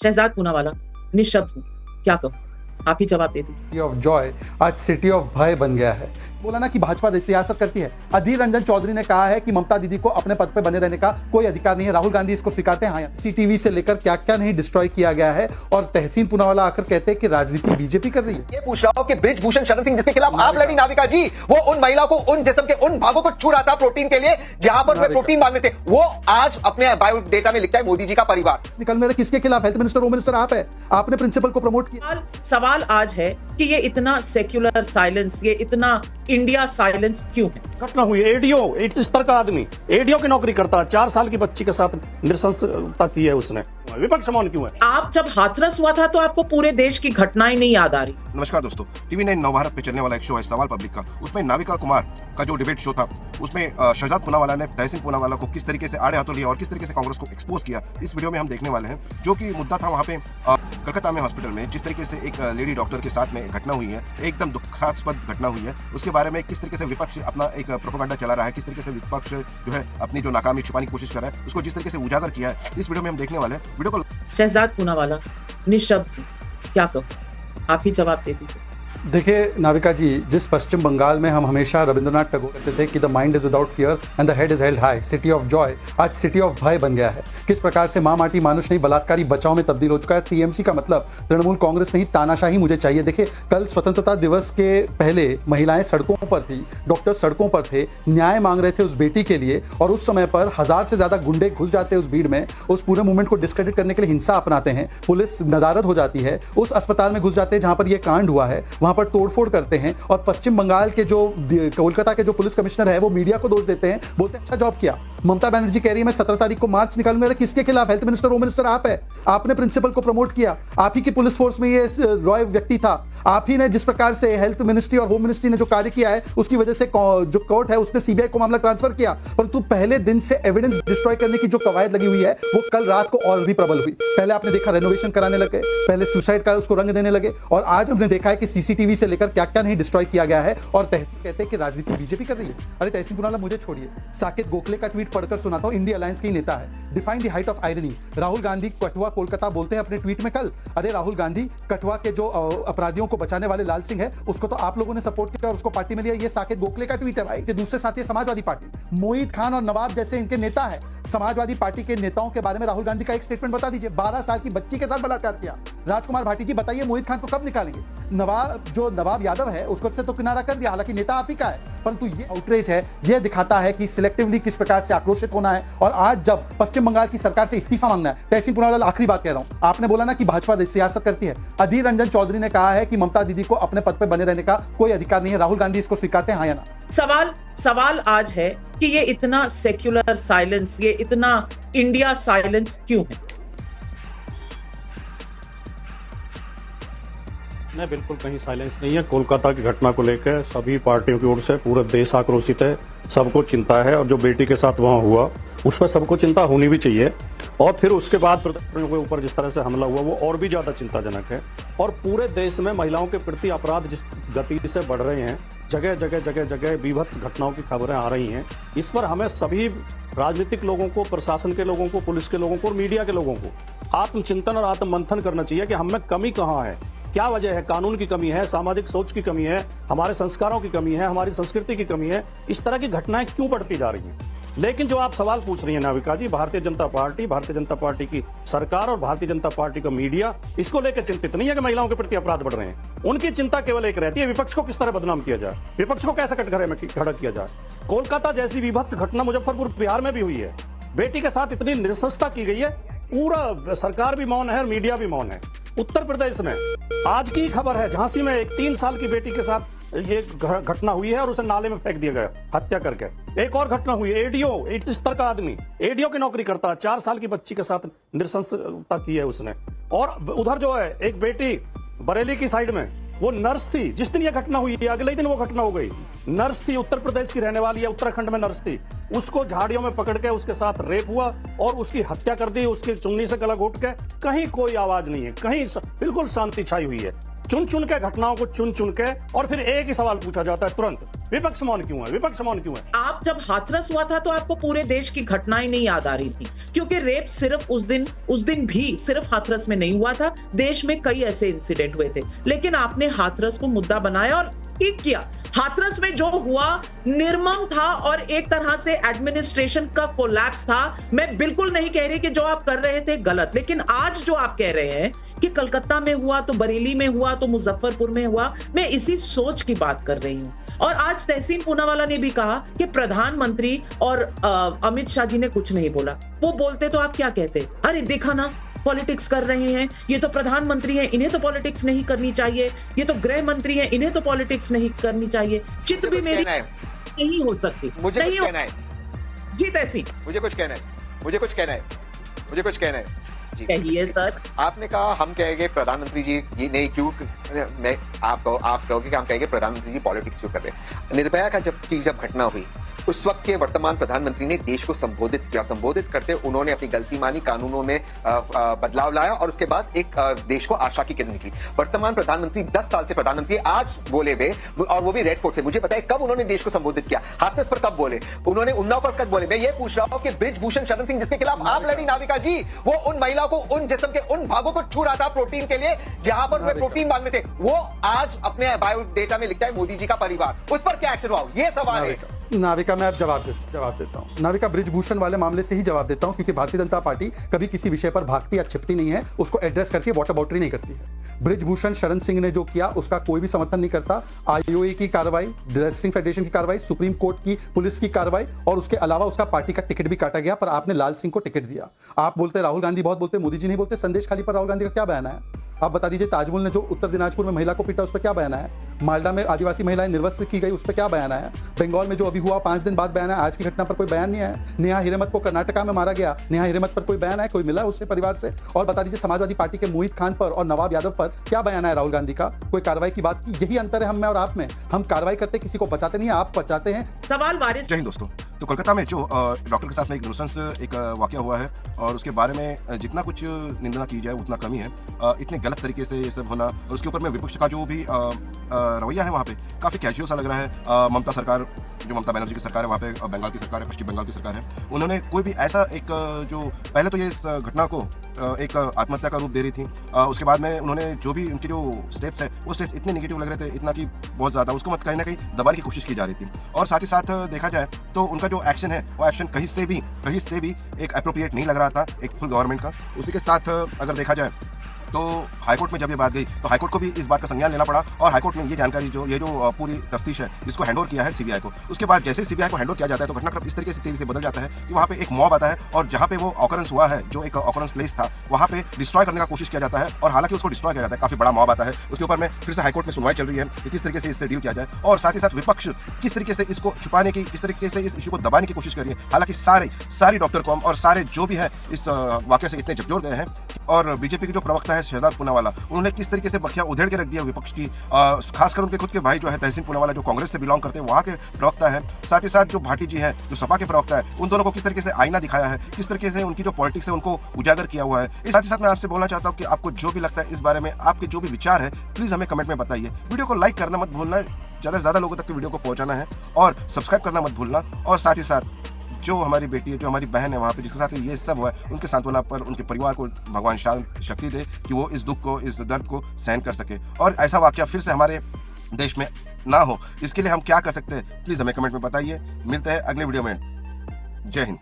शहजाद पूनावाला निशब्द हूँ, क्या कहूँ, आप ही जवाब दे दीजिए। सिटी ऑफ जॉय आज सिटी ऑफ भय बन गया है। बोला ना कि भाजपा सियासत करती है। अधीर रंजन चौधरी ने कहा है कि ममता दीदी को अपने पद पे बने रहने का कोई अधिकार नहीं है। राहुल गांधी इसको स्वीकारते हैं। हाँ, सीटीवी से लेकर क्या क्या नहीं डिस्ट्रॉय किया गया है। और तहसीन पूनावाला आकर कहते हैं कि राजनीति बीजेपी कर रही है। ये पूछ रहा हूं कि ब्रिजभूषण शरण सिंह जिसके खिलाफ आप लड़ी नाविका जी, वो उन महिला को उन जिस्म के उन भागों को छू रहा था प्रोटीन के लिए जहां पर वे प्रोटीन मांगने थे, वो आज अपने बायोडेटा में लिखता है मोदी जी का परिवार। निकल मेरे किसके खिलाफ? हेल्थ मिनिस्टर, होम मिनिस्टर आप है। आपने प्रिंसिपल को प्रमोट किया। सवाल आज है कि ये इतना सेक्युलर साइलेंस, ये इतना इंडिया साइलेंस क्यों है? घटना हुई एडीओ, इस स्तर का आदमी एडीओ की नौकरी करता है, 4 साल की बच्ची के साथ नृशंसता की है उसने। विपक्ष मौन क्यों है? आप जब हाथरस हुआ था तो आपको पूरे देश की घटनाएं नहीं याद आ रही? नमस्कार दोस्तों, टीवी 9 नवभारत पे चलने वाला एक शो है सवाल पब्लिक का। उसमें नाविका कुमार का जो डिबेट शो था, उसमें शहजाद पूनावाला ने तहसीन पूनावाला को किस तरीके से आड़े हाथों लिया और किस तरीके से कांग्रेस को एक्सपोज किया, इस वीडियो में हम देखने वाले हैं। जो कि मुद्दा था वहाँ पे कलकत्ता में हॉस्पिटल में जिस तरीके से एक लेडी डॉक्टर के साथ में घटना हुई है, एकदम दुखास्पद घटना हुई है। उसके बारे में किस तरीके से विपक्ष अपना एक प्रोपेगेंडा चला रहा है, किस तरीके से विपक्ष जो है अपनी जो नाकामी छुपाने की कोशिश कर रहा है, उसको जिस तरीके से उजागर किया है, इस वीडियो में हम देखने वाले हैं। वीडियो को शहजाद पूनावाला निशब्द हूँ, क्या कहूँ, आप ही जवाब दे दीजिए। देखिए नाविका जी, जिस पश्चिम बंगाल में हम हमेशा रविंद्रनाथ टैगोर कहते थे कि the mind is without fear and the head is held high, city of Joy आज सिटी ऑफ भय बन गया है। किस प्रकार से मां माटी मानुष नहीं बलात्कारी बचाव में तब्दील हो चुका है। टीएमसी का मतलब तृणमूल कांग्रेस नहीं, तानाशाही मुझे चाहिए। देखिए, कल स्वतंत्रता दिवस के पहले महिलाएं सड़कों पर थी, डॉक्टर सड़कों पर थे, न्याय मांग रहे थे उस बेटी के लिए, और उस समय पर 1000 से ज्यादा गुंडे घुस जाते हैं उस भीड़ में, उस पूरे मूवमेंट को डिस्क्रेडिट करने के लिए हिंसा अपनाते हैं, पुलिस नदारद हो जाती है, उस अस्पताल में घुस जाते हैं जहां पर यह कांड हुआ है, वहां पर तोड़फोड़ करते हैं। और पश्चिम बंगाल के जो कोलकाता के जो पुलिस कमिश्नर है वो मीडिया को दोष देते हैं, बोलते हैं अच्छा जॉब किया। ममता बनर्जी कह रही है मैं 17 तारीख को मार्च निकालूंगा। किसके खिलाफ? हेल्थ मिनिस्टर, होम मिनिस्टर आप है। आपने प्रिंसिपल को प्रमोट किया, आप ही की पुलिस फोर्स में ये रॉय व्यक्ति था, आप ही ने जिस प्रकार से हेल्थ मिनिस्ट्री और होम मिनिस्ट्री ने जो कार्य किया है उसकी वजह से जो कोर्ट है उसने सीबीआई को मामला ट्रांसफर किया। परंतु पहले दिन से एविडेंस डिस्ट्रॉय करने की जो कवायद लगी हुई है वो कल रात को और भी प्रबल हुई। पहले आपने देखा रेनोवेशन कराने लगे, पहले सुसाइड का उसको रंग देने लगे, और आज हमने देखा है कि सीसीटीवी से लेकर क्या क्या नहीं डिस्ट्रॉय किया गया है। और तहसीन कहते हैं कि राजनीति बीजेपी कर रही है। अरे तहसीन पूनावाला मुझे छोड़िए, साकेत गोखले का ट्वीट पढ़कर सुनाता हूं। इंडिया अलायंस के ही नेता है। Define the height of irony. Rahul Gandhi Kathua Kolkata बोलते हैं अपने ट्वीट में कल। अरे राहुल गांधी कठुआ के जो अपराधियों को बचाने वाले लाल सिंह है उसको तो आप लोगों ने सपोर्ट किया और उसको पार्टी में लिया। ये साकेत गोखले का ट्वीट है भाई। कि दूसरे साथी समाजवादी पार्टी, मोहित खान और नवाब जैसे इनके नेता है। समाजवादी पार्टी के नेताओं के बारे में राहुल गांधी का एक स्टेटमेंट बता दीजिए। 12 साल की बच्ची के साथ बलात्कार किया। राजकुमार भाटी जी बताइए मोहित खान को कब निकालेंगे? नवाब यादव है उसको से तो किनारा कर दिया, हालांकि नेता आप ही का है, परंतु ये आउटरीच है। यह दिखाता है कि सिलेक्टिवली किस प्रकार से आक्रोशित होना है। और आज जब पश्चिम बंगाल की सरकार से इस्तीफा मांगना है, तहसीन पूनावाला आखिरी बात कह रहा हूं, आपने बोला ना कि भाजपा सियासत करती है। अधीर रंजन चौधरी ने कहा है कि ममता दीदी को अपने पद पे बने रहने का कोई अधिकार नहीं है। राहुल गांधी इसको स्वीकारते हैं, हाँ या ना? सवाल आज है कि ये इतना सेक्युलर साइलेंस, ये इतना इंडिया साइलेंस क्यों है? नहीं, बिल्कुल कहीं साइलेंस नहीं है। कोलकाता की घटना को लेकर सभी पार्टियों की ओर से पूरा देश आक्रोशित है, सबको चिंता है। और जो बेटी के साथ वहां हुआ उस पर सबको चिंता होनी भी चाहिए। और फिर उसके बाद प्रदर्शनों के ऊपर जिस तरह से हमला हुआ वो और भी ज्यादा चिंताजनक है। और पूरे देश में महिलाओं के प्रति अपराध जिस गति से बढ़ रहे हैं, जगह जगह बीभत्स घटनाओं की खबरें आ रही हैं। इस पर हमें सभी राजनीतिक लोगों को, प्रशासन के लोगों को, पुलिस के लोगों को और मीडिया के लोगों को आत्मचिंतन और आत्ममंथन करना चाहिए कि हमें कमी कहाँ है, क्या वजह है। कानून की कमी है, सामाजिक सोच की कमी है, हमारे संस्कारों की कमी है, हमारी संस्कृति की कमी है। इस तरह की घटनाएं क्यों बढ़ती जा रही हैं? लेकिन जो आप सवाल पूछ रही हैं नाविका जी, भारतीय जनता पार्टी की सरकार और भारतीय जनता पार्टी का मीडिया इसको लेकर चिंतित नहीं है कि महिलाओं के प्रति अपराध बढ़ रहे हैं। उनकी चिंता केवल एक रहती है, विपक्ष को किस तरह बदनाम किया जाए, विपक्ष को कैसे कटघरे में खड़ा किया जाए। कोलकाता जैसी विभत्स घटना मुजफ्फरपुर बिहार में भी हुई है। बेटी के साथ इतनी नृशंसता की गई है, पूरा सरकार भी मौन है और मीडिया भी मौन है। उत्तर प्रदेश में आज की खबर है, झांसी में एक 3 साल की बेटी के साथ ये घटना हुई है और उसे नाले में फेंक दिया गया हत्या करके। एक और घटना हुई, एडीओ, इस स्तर का आदमी एडीओ की नौकरी करता है, 4 साल की बच्ची के साथ नृशंसता की है उसने। और उधर जो है एक बेटी बरेली की साइड में, वो नर्स थी। जिस दिन ये घटना हुई अगले ही दिन वो घटना हो गई। नर्स थी, उत्तर प्रदेश की रहने वाली है, उत्तराखंड में नर्स थी। उसको झाड़ियों में पकड़ के उसके साथ रेप हुआ और उसकी हत्या कर दी, उसकी चुन्नी से गला घोट के। कहीं कोई आवाज नहीं है, कहीं बिल्कुल शांति छाई हुई है। चुन चुन के घटनाओं को चुन चुन के, और फिर एक ही सवाल पूछा जाता है तुरंत विपक्ष मौन क्यों है? विपक्ष मौन क्यों है? आप जब हाथरस हुआ था तो आपको पूरे देश की घटनाएं नहीं याद आ रही थी, क्योंकि रेप सिर्फ उस दिन भी सिर्फ हाथरस में नहीं हुआ था, देश में कई ऐसे इंसिडेंट हुए थे, लेकिन आपने हाथरस को मुद्दा बनाया और ठीक किया। हाथरस में जो हुआ निर्मम था और एक तरह से एडमिनिस्ट्रेशन का कोलैप्स था। मैं बिल्कुल नहीं कह रही कि जो आप कर रहे थे गलत, लेकिन आज जो आप कह रहे हैं कि कलकत्ता में हुआ तो बरेली में हुआ तो मुजफ्फरपुर में हुआ, मैं इसी सोच की बात कर रही हूं। और आज तहसीन पूनावाला ने भी कहा कि प्रधानमंत्री और अमित शाह जी ने कुछ नहीं बोला। वो बोलते तो आप क्या कहते? अरे देखा ना, पॉलिटिक्स कर रहे हैं, ये तो प्रधानमंत्री हैं, इन्हें तो पॉलिटिक्स नहीं करनी चाहिए, ये तो गृह मंत्री हैं, इन्हें तो पॉलिटिक्स नहीं करनी चाहिए। चित भी मेरी नहीं हो सकती। मुझे कुछ कहना है जी तहसीन, मुझे कुछ कहना है जी। कहिए सर। आपने कहा हम कहेंगे प्रधानमंत्री जी ये नहीं, क्यों मैं आप कहोगे कि हम कहेंगे प्रधानमंत्री जी पॉलिटिक्स क्यों कर रहे हैं। निर्भया का जब घटना हुई उस वक्त के वर्तमान प्रधानमंत्री ने देश को संबोधित किया। संबोधित करते उन्होंने अपनी गलती मानी, कानूनों में बदलाव लाया और उसके बाद एक देश को आशा की किरण निकली। वर्तमान प्रधानमंत्री 10 साल से प्रधानमंत्री आज बोले वे, और वो भी रेड फोर्ट से। मुझे पता है कब उन्होंने देश को संबोधित किया, हाथरस पर कब बोले, उन्होंने उन्नाव पर कब बोले। मैं ये पूछ रहा हूं कि ब्रिजभूषण शरण सिंह जिसके खिलाफ आप लड़ी नाविका जी, वो उन महिला को उन जिस्म के उन भागों को छू रहा था प्रोटीन के लिए जहां पर वे प्रोटीन मांग रहे थे, वो आज अपने बायोडेटा में लिखता है मोदी जी का परिवार। उस पर क्या एक्शन हुआ, ये सवाल है। नाविका मैं अब जवाब देता हूँ। नाविका, ब्रिजभूषण वाले मामले से ही जवाब देता हूँ, क्योंकि भारतीय जनता पार्टी कभी किसी विषय पर भागती या छिपती नहीं है, उसको एड्रेस करती है, वाटर बाउंड्री नहीं करती है। ब्रिजभूषण शरण सिंह ने जो किया उसका कोई भी समर्थन नहीं करता। आईओए की कार्रवाई, रेसलिंग फेडरेशन की कार्रवाई, सुप्रीम कोर्ट की पुलिस की कार्रवाई, और उसके अलावा उसका पार्टी का टिकट भी काटा गया, पर आपने लाल सिंह को टिकट दिया। आप बोलते राहुल गांधी बहुत बोलते, मोदी जी नहीं बोलते। संदेश खाली पर राहुल गांधी का क्या बयान है? आप बता दीजिए। ताजमहल ने जो उत्तर दिनाजपुर में महिला को पीटा, उस पर क्या बयान है? मालदा में आदिवासी महिलाएं निर्वस्त्र की गई, उस पर क्या बयान है? बंगाल में जो अभी हुआ 5 दिन बाद बयान है, आज की घटना पर कोई बयान नहीं है। नेहा हिरेमत को कर्नाटका में मारा गया, नेहा हिरेमत पर कोई बयान है? कोई मिला उससे परिवार से? और बता दीजिए समाजवादी पार्टी के मोहित खान पर और नवाब यादव पर क्या बयान है राहुल गांधी का? कोई कार्रवाई की बात की? यही अंतर है हम में और आप में। हम कार्रवाई करते किसी को बचाते नहीं, आप बचाते हैं। सवाल वारिस। जय हिंद दोस्तों। तो कोलकाता में जो डॉक्टर के साथ में एक नुसंस एक वाकया हुआ है, और उसके बारे में जितना कुछ निंदा की जाए उतना कमी है। इतने गलत तरीके से ये सब होना, और उसके ऊपर में विपक्ष का जो भी रवैया है वहाँ पे काफ़ी कैजुअल सा लग रहा है। ममता सरकार, जो ममता बनर्जी की सरकार है वहाँ पे, बंगाल की सरकार है, पश्चिम बंगाल की सरकार है, उन्होंने कोई भी ऐसा एक जो पहले तो ये इस घटना को एक आत्महत्या का रूप दे रही थी, उसके बाद में उन्होंने जो भी उनके जो स्टेप्स है वो स्टेप्स इतने नेगेटिव लग रहे थे, इतना कि बहुत ज़्यादा उसको कहीं ना कहीं दबाने की कोशिश की जा रही थी। और साथ ही साथ देखा जाए तो उनका जो एक्शन है वो एक्शन कहीं से भी एक अप्रोप्रिएट नहीं लग रहा था एक फुल गवर्नमेंट का। उसी के साथ अगर देखा जाए तो हाईकोर्ट में जब ये बात गई तो हाईकोर्ट को भी इस बात का संज्ञान लेना पड़ा, और हाईकोर्ट ने ये जानकारी ये जो पूरी तफ्तीश है इसको हैंडओवर किया है सीबीआई को। उसके बाद जैसे सीबीआई को हैंडओवर किया जाता है तो घटनाक्रम इस तरीके से तेजी से बदल जाता है कि वहाँ पे एक मॉब आता है, और जहाँ पे वो ऑकरेंस हुआ है, जो एक ऑकरेंस प्लेस था, वहाँ पे डिस्ट्रॉय करने का कोशिश किया जाता है, और हालांकि उसको डिस्ट्रॉय किया जाता है, काफी बड़ा मॉब आता है। उसके ऊपर में फिर से हाईकोर्ट में सुनवाई चल रही है कि किस तरीके से इससे डील किया जाए, और साथ ही साथ विपक्ष किस तरीके से इसको छुपाने की, किस तरीके से इस इशू को दबाने की कोशिश कर रही है। हालांकि सारी डॉक्टर कॉम और सारे जो भी है इस वाकये से इतने झकझोर गए हैं। और बीजेपी के जो प्रवक्ता है शहजाद पूनावाला, उन्होंने किस तरीके से बखिया उधेड़ के रख दिया विपक्ष की, खासकर उनके खुद के भाई जो है तहसीन पूनावाला, जो कांग्रेस से बिलोंग करते हैं, वहाँ के प्रवक्ता है। साथ ही साथ जो भाटी जी है, जो सपा के प्रवक्ता है, उन दोनों को किस तरीके से आईना दिखाया है, किस तरीके से उनकी जो पॉलिटिक्स है उनको उजागर किया हुआ है। साथ ही साथ मैं आपसे बोलना चाहता हूँ कि आपको जो भी लगता है इस बारे में, आपके जो भी विचार है, प्लीज हमें कमेंट में बताइए। वीडियो को लाइक करना मत भूलना, ज़्यादा से ज़्यादा लोगों तक वीडियो को पहुँचाना है, और सब्सक्राइब करना मत भूलना। और साथ ही साथ जो हमारी बेटी है, जो हमारी बहन है वहाँ पे, जिसके साथ ये सब हुआ है, उनके सांत्वना पर उनके परिवार को भगवान शक्ति दे कि वो इस दुख को, इस दर्द को सहन कर सके, और ऐसा वाकया फिर से हमारे देश में ना हो। इसके लिए हम क्या कर सकते हैं, प्लीज़ हमें कमेंट में बताइए। मिलते हैं अगले वीडियो में। जय हिंद।